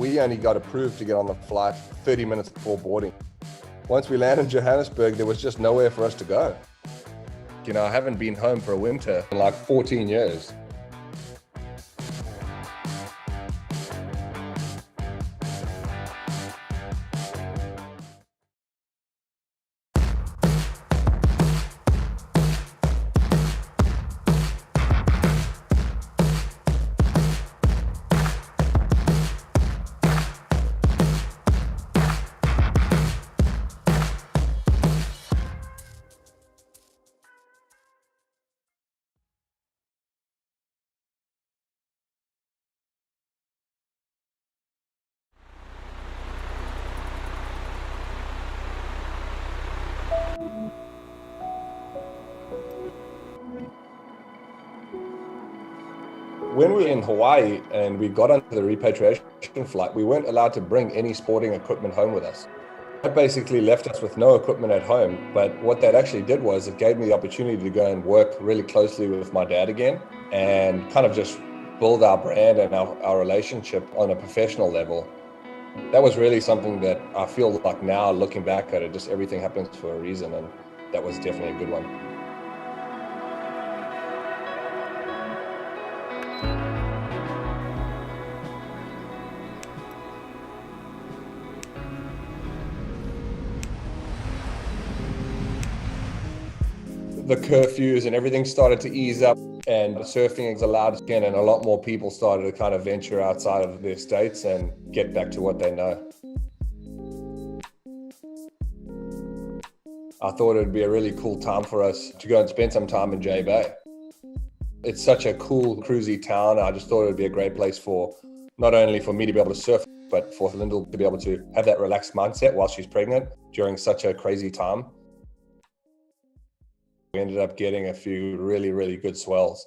We only got approved to get on the flight 30 minutes before boarding. Once we landed in Johannesburg, there was just nowhere for us to go. You know, I haven't been home for a winter in like 14 years. When we were in Hawaii and we got onto the repatriation flight, we weren't allowed to bring any sporting equipment home with us. That basically left us with no equipment at home, but what that actually did was it gave me the opportunity to go and work really closely with my dad again and kind of just build our brand and our relationship on a professional level. That was really something that I feel like now, looking back at it, just everything happens for a reason, and that was definitely a good one. The curfews and everything started to ease up, and surfing is allowed again, and a lot more people started to kind of venture outside of their states and get back to what they know. I thought it'd be a really cool time for us to go and spend some time in JBay. It's such a cool, cruisy town. I just thought it would be a great place for, not only for me to be able to surf, but for Lyndall to be able to have that relaxed mindset while she's pregnant during such a crazy time. We ended up getting a few really, really good swells.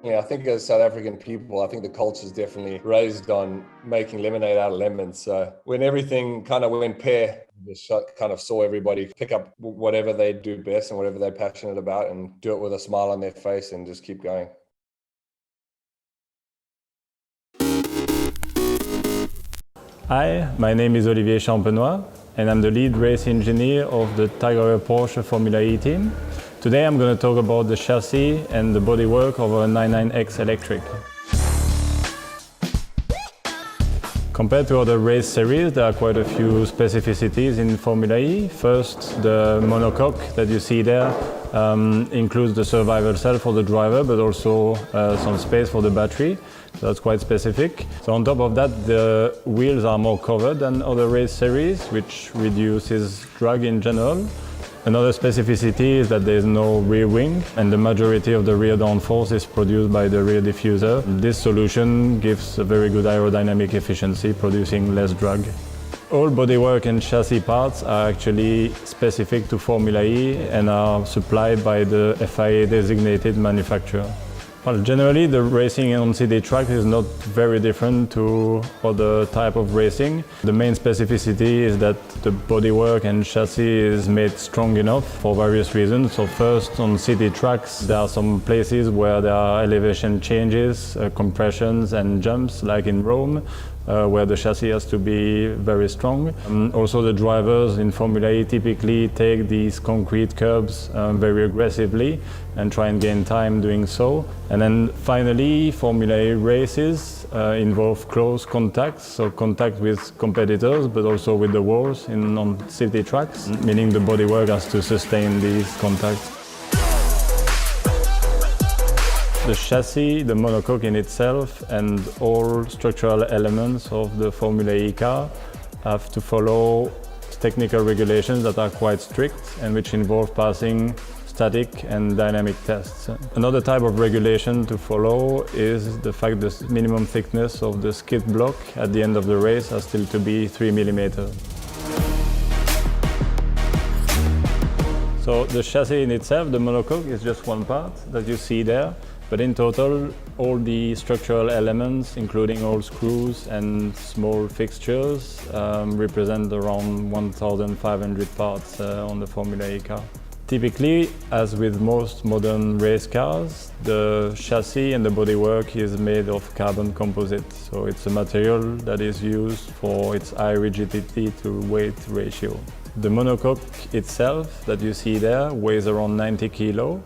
Yeah, I think as South African people, I think the culture is definitely raised on making lemonade out of lemons. So when everything kind of went pear, just kind of saw everybody pick up whatever they do best and whatever they're passionate about and do it with a smile on their face and just keep going. Hi, my name is Olivier Champenois and I'm the lead race engineer of the Tiger Porsche Formula E team. Today I'm going to talk about the chassis and the bodywork of a 99X electric. Compared to other race series, there are quite a few specificities in Formula E. First, the monocoque that you see there includes the survival cell for the driver, but also some space for the battery. So that's quite specific. So on top of that, the wheels are more covered than other race series, which reduces drag in general. Another specificity is that there is no rear wing, and the majority of the rear downforce is produced by the rear diffuser. This solution gives a very good aerodynamic efficiency, producing less drag. All bodywork and chassis parts are actually specific to Formula E and are supplied by the FIA designated manufacturer. Well, generally the racing on city track is not very different to other type of racing. The main specificity is that the bodywork and chassis is made strong enough for various reasons. So first, on city tracks there are some places where there are elevation changes, compressions and jumps, like in Rome, where the chassis has to be very strong. Also the drivers in Formula E typically take these concrete curbs very aggressively and try and gain time doing so. And then finally, Formula E races involve close contacts, so contact with competitors, but also with the walls on city tracks, meaning the bodywork has to sustain these contacts. The chassis, the monocoque in itself, and all structural elements of the Formula E car have to follow technical regulations that are quite strict and which involve passing static and dynamic tests. Another type of regulation to follow is the fact that the minimum thickness of the skid block at the end of the race has still to be 3 mm. So the chassis in itself, the monocoque, is just one part that you see there. But in total, all the structural elements, including all screws and small fixtures, represent around 1,500 parts on the Formula E car. Typically, as with most modern race cars, the chassis and the bodywork is made of carbon composite. So it's a material that is used for its high rigidity to weight ratio. The monocoque itself that you see there weighs around 90 kilo.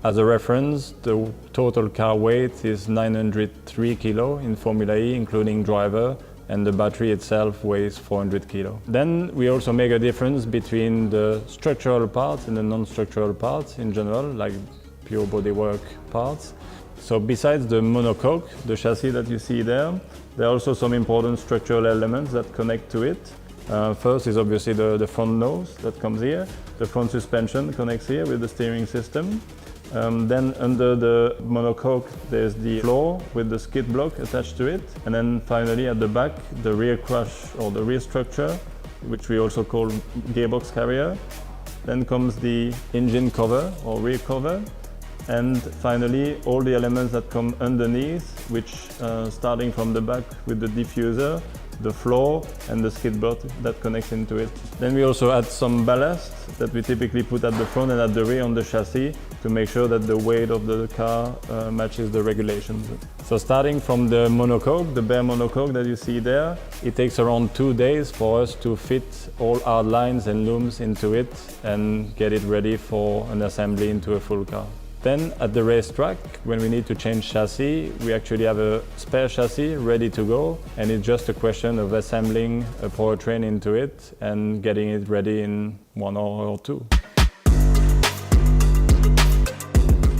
As a reference, the total car weight is 903 kilo in Formula E, including driver, and the battery itself weighs 400 kilo. Then we also make a difference between the structural parts and the non-structural parts in general, like pure bodywork parts. So besides the monocoque, the chassis that you see there, there are also some important structural elements that connect to it. First is obviously the front nose that comes here. The front suspension connects here with the steering system. Then under the monocoque there's the floor with the skid block attached to it, and then finally at the back the rear crush or the rear structure, which we also call gearbox carrier. Then comes the engine cover or rear cover, and finally all the elements that come underneath, which starting from the back with the diffuser, the floor and the skid block that connects into it. Then we also add some ballast that we typically put at the front and at the rear on the chassis to make sure that the weight of the car matches the regulations. So starting from the monocoque, the bare monocoque that you see there, it takes around 2 days for us to fit all our lines and looms into it and get it ready for an assembly into a full car. Then at the racetrack, when we need to change chassis, we actually have a spare chassis ready to go, and it's just a question of assembling a powertrain into it and getting it ready in 1 hour or 2.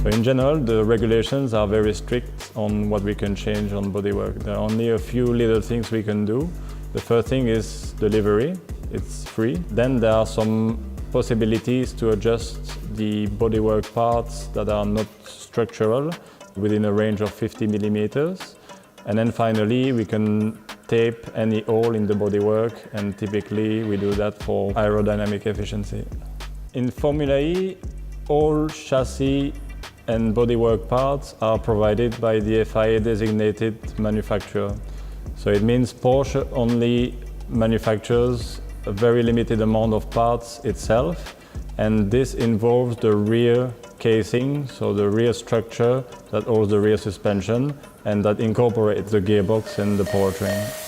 So in general, the regulations are very strict on what we can change on bodywork. There are only a few little things we can do. The first thing is the livery. It's free. Then there are some possibilities to adjust the bodywork parts that are not structural within a range of 50 millimeters. And then finally, we can tape any hole in the bodywork, and typically we do that for aerodynamic efficiency. In Formula E, all chassis and bodywork parts are provided by the FIA designated manufacturer. So it means Porsche only manufactures a very limited amount of parts itself, and this involves the rear casing, so the rear structure that holds the rear suspension and that incorporates the gearbox and the powertrain.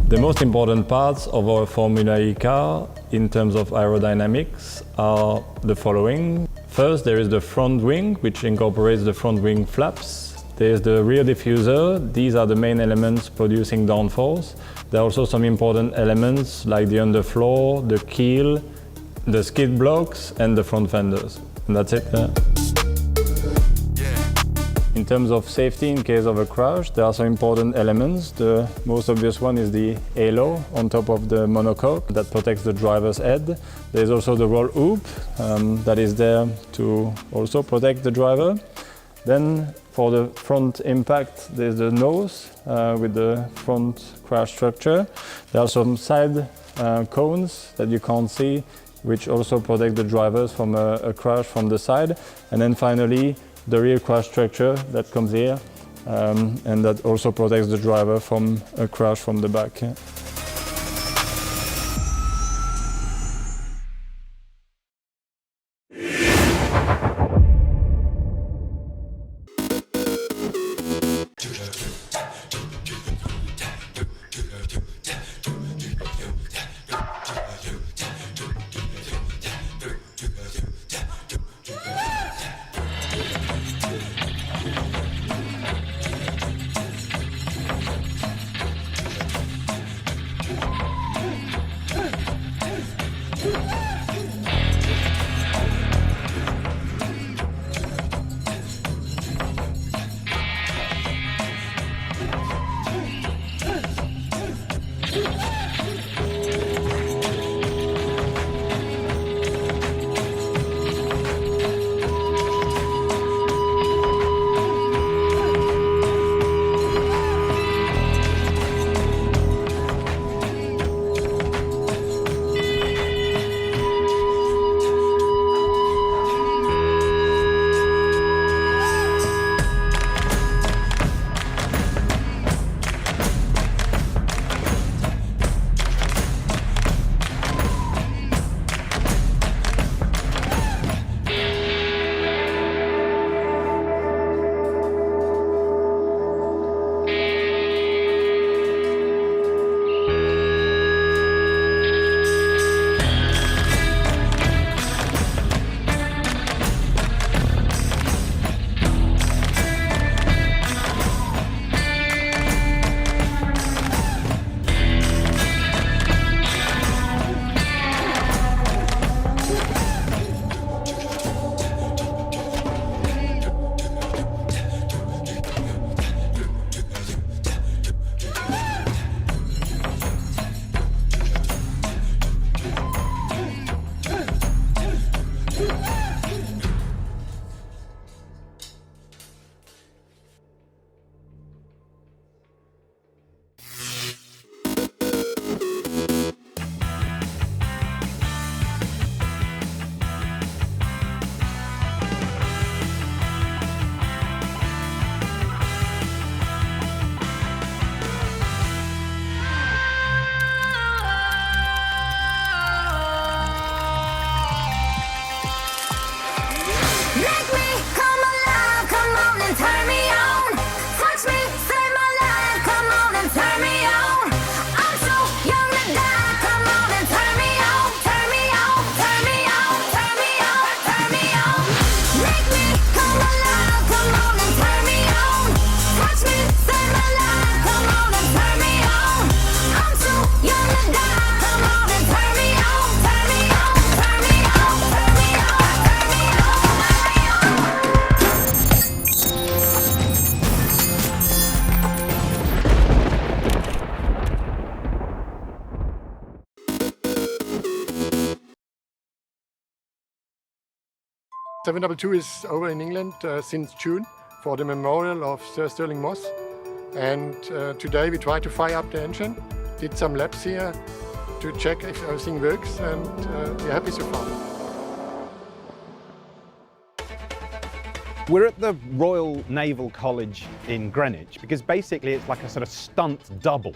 The most important parts of our Formula E car in terms of aerodynamics are the following. First, there is the front wing, which incorporates the front wing flaps. There's the rear diffuser. These are the main elements producing downforce. There are also some important elements like the underfloor, the keel, the skid blocks and the front fenders. And that's it. In terms of safety in case of a crash, there are some important elements. The most obvious one is the halo on top of the monocoque that protects the driver's head. There's also the roll hoop that is there to also protect the driver. Then for the front impact, there's the nose with the front crash structure. There are some side cones that you can't see, which also protect the drivers from a crash from the side. And then finally, the rear crash structure that comes here and that also protects the driver from a crash from the back. .722 is over in England since June for the memorial of Sir Stirling Moss, and today we tried to fire up the engine, did some laps here to check if everything works, and we're happy so far. We're at the Royal Naval College in Greenwich because basically it's like a sort of stunt double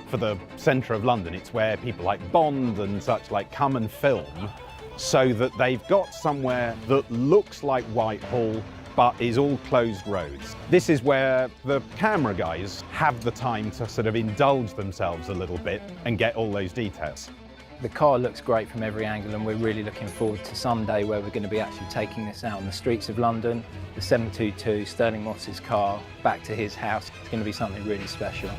for the centre of London. It's where people like Bond and such like come and film, so that they've got somewhere that looks like Whitehall but is all closed roads. This is where the camera guys have the time to sort of indulge themselves a little bit and get all those details. The car looks great from every angle, and we're really looking forward to someday where we're going to be actually taking this out on the streets of London. The 722, Sterling Moss's car, back to his house. It's going to be something really special.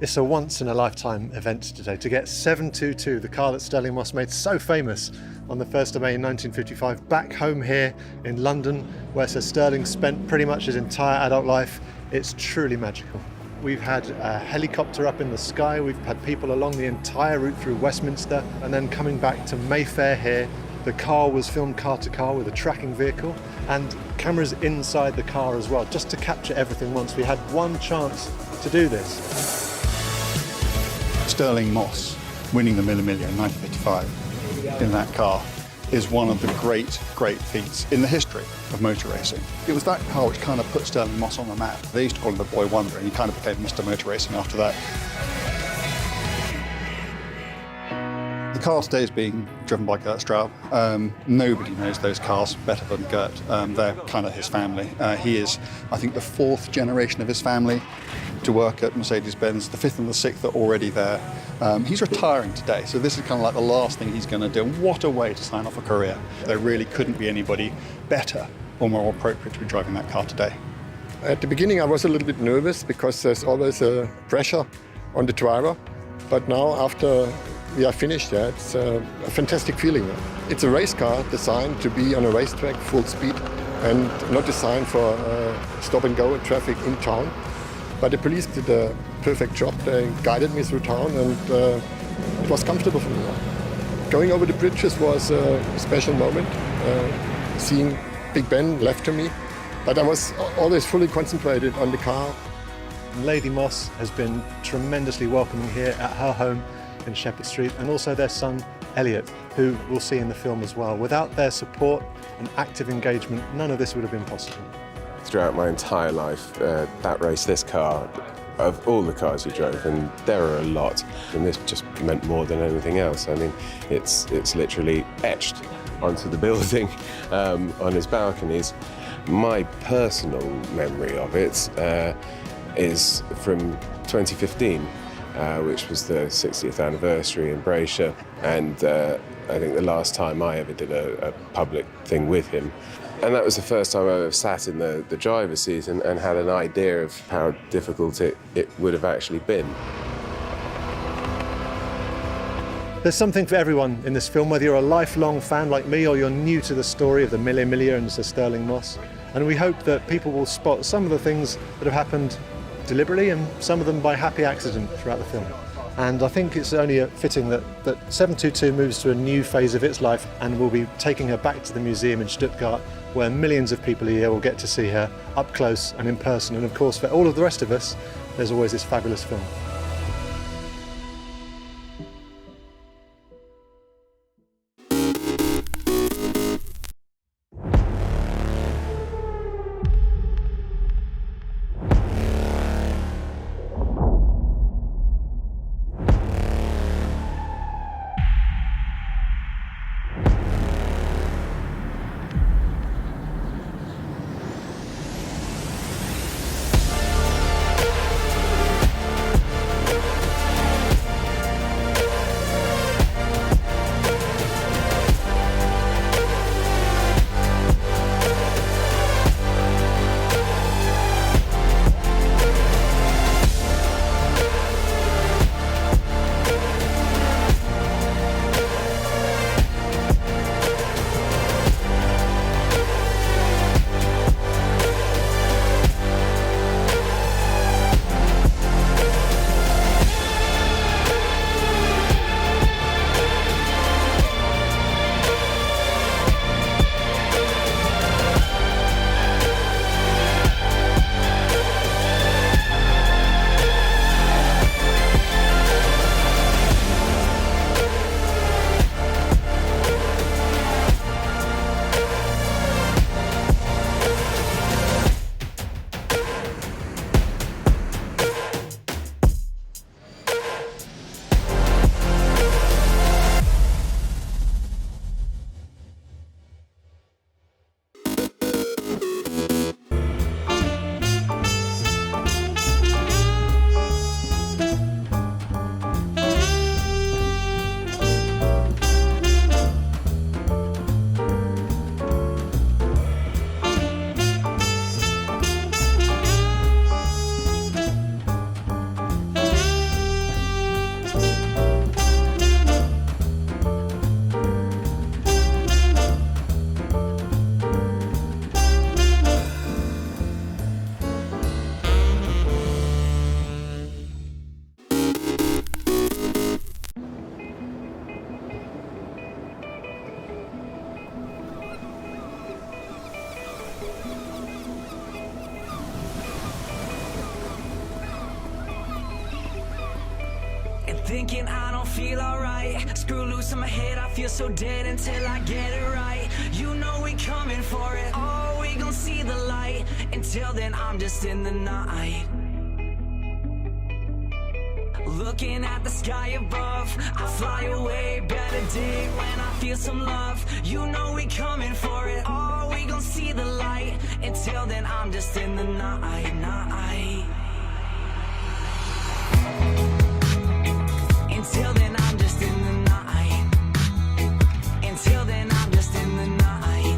It's a once-in-a-lifetime event today to get 722, the car that Sterling Moss made so famous on the 1st of May 1955, back home here in London, where Sir Sterling spent pretty much his entire adult life. It's truly magical. We've had a helicopter up in the sky, we've had people along the entire route through Westminster, and then coming back to Mayfair here. The car was filmed car to car with a tracking vehicle, and cameras inside the car as well, just to capture everything once. We had one chance to do this. Sterling Moss winning the Mille Miglia in 1955 in that car is one of the great feats in the history of motor racing. It was that car which kind of put Sterling Moss on the map. They used to call him the Boy Wonder, and he kind of became Mr. Motor Racing after that. The car today is being driven by Gert Straub. Nobody knows those cars better than Gert. They're kind of his family. He is, I think, the 4th generation of his family to work at Mercedes-Benz. The 5th and the 6th are already there. He's retiring today, so this is kind of like the last thing he's going to do. What a way to sign off a career. There really couldn't be anybody better or more appropriate to be driving that car today. At the beginning I was a little bit nervous because there's always a pressure on the driver, but now after we are finished, it's a fantastic feeling. It's a race car designed to be on a racetrack full speed and not designed for stop and go traffic in town. But the police did a perfect job. They guided me through town, and it was comfortable for me. Going over the bridges was a special moment, seeing Big Ben left to me. But I was always fully concentrated on the car. Lady Moss has been tremendously welcoming here at her home in Shepherd Street, and also their son Elliot, who we'll see in the film as well. Without their support and active engagement, none of this would have been possible. Throughout my entire life, that race, this car, of all the cars we drove, and there are a lot, and this just meant more than anything else. I mean, it's literally etched onto the building on his balconies. My personal memory of it is from 2015, which was the 60th anniversary in Braysher, and I think the last time I ever did a public thing with him. And that was the first time I ever sat in the driver's seat and had an idea of how difficult it would have actually been. There's something for everyone in this film, whether you're a lifelong fan like me or you're new to the story of the Mille Miglia and Sir Sterling Moss. And we hope that people will spot some of the things that have happened deliberately and some of them by happy accident throughout the film. And I think it's only fitting that 722 moves to a new phase of its life, and we'll be taking her back to the museum in Stuttgart, where millions of people a year will get to see her up close and in person. And of course, for all of the rest of us, there's always this fabulous film. and thinking I don't feel alright. Screw loose in my head, I feel so dead until I get it right. You know we coming for it, oh, we gon' see the light. Until then, I'm just in the night. Looking at the sky above, I fly away, better day when I feel some love. You know we coming for it, oh, we gon' see the light. Until then, I'm just in the night, night. Until then, I'm just in the night. Until then, I'm just in the night.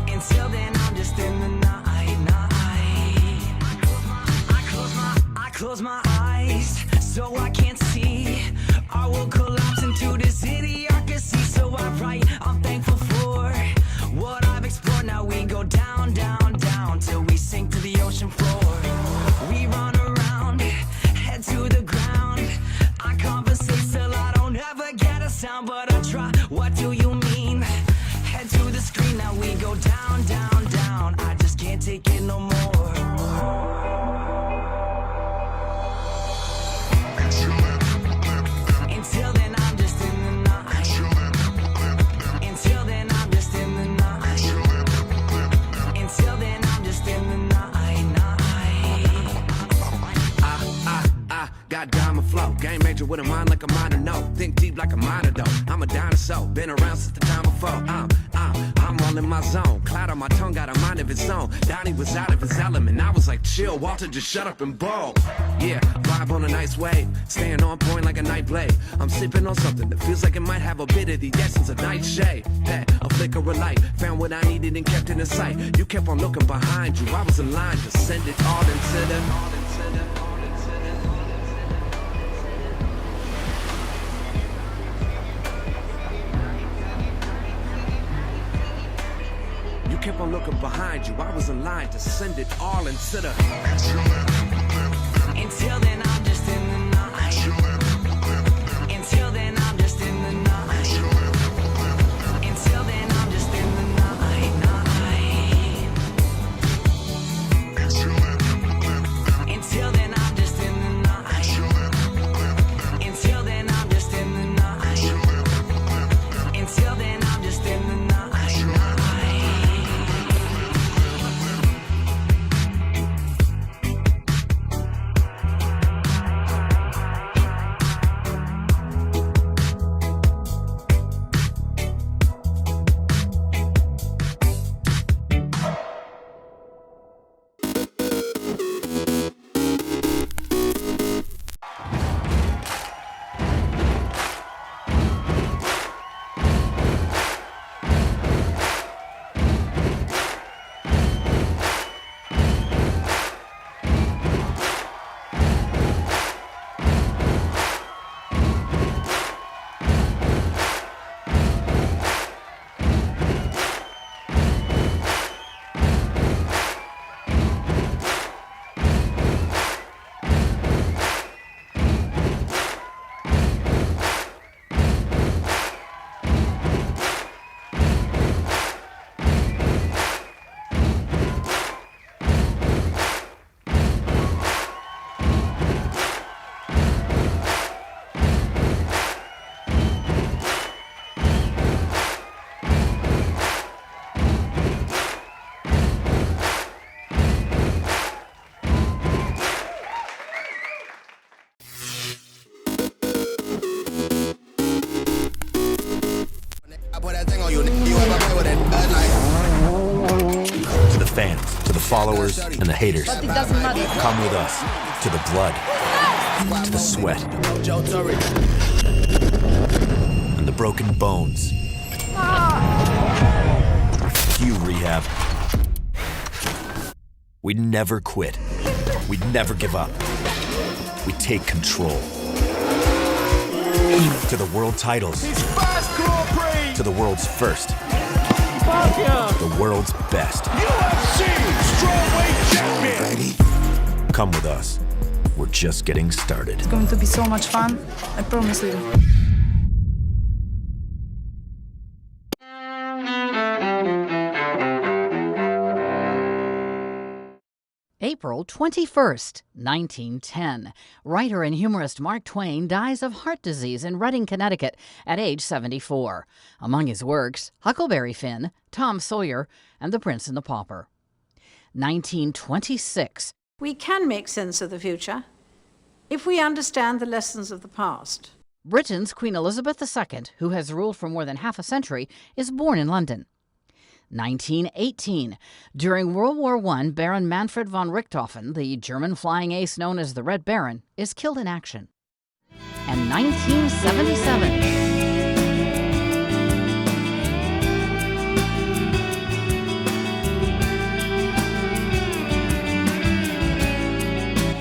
Until then, I'm just in the night, night. I close my eyes, so I can't see. I will collapse into this idiocracy. So I write, I'm thankful for what I've explored. Now we go down, down, down till we sink to the ocean floor. We run around, head to the ground. I compensate till I don't ever get a sound, but I try. What do you mean? Head to the screen, now we go down, down, down. I just can't take it no more. Until then, I'm just in the night. Until then, I'm just in the night. Until then, I'm just in the night, night. I got diamond flow. Game major with a mind like a minor, no. Think deep like a minor, though. I'm a dinosaur, been around since the time before. I'm all in my zone. Cloud on my tongue, got a mind of its own. Donnie was out of his element. I was like, chill, Walter, just shut up and ball. Yeah, vibe on a nice wave. Staying on point like a night blade. I'm sipping on something that feels like it might have a bit of the essence of nightshade. Hey, a flicker of light. Found what I needed and kept it in sight. You kept on looking behind you. I was in line to send it all into the... Kept on looking behind you. I was in line to send it all into the... Until then, I'm just in the night. Until then, I'm just in the night. Until then, I'm just in the night, night. Until then, I'm just in the night. Until then, I'm just in the night. Until then, I'm just in the night, night. To the fans, to the followers, and the haters. But it doesn't matter. Come with us to the blood, to the sweat, and the broken bones. You rehab. We never quit. We never give up. We take control. To the world titles. To the world's first. The world's best. UFC strawweight champion. Come with us. We're just getting started. It's going to be so much fun. I promise you. Hey, April 21st, 1910. Writer and humorist Mark Twain dies of heart disease in Redding, Connecticut at age 74. Among his works, Huckleberry Finn, Tom Sawyer, and The Prince and the Pauper. 1926. We can make sense of the future if we understand the lessons of the past. Britain's Queen Elizabeth II, who has ruled for more than half a century, is born in London. 1918. During World War I, Baron Manfred von Richthofen, the German flying ace known as the Red Baron, is killed in action. And 1977.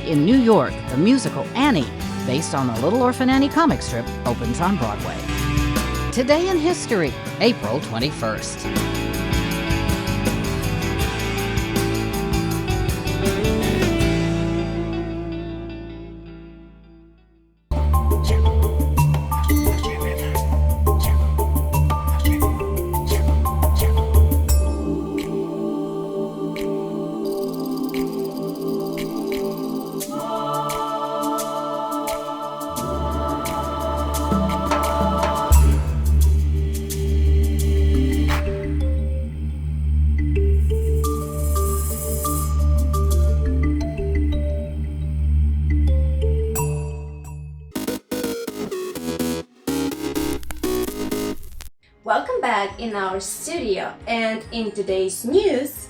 In New York, the musical Annie, based on the Little Orphan Annie comic strip, opens on Broadway. Today in History, April 21st. Welcome back in our studio, and in today's news,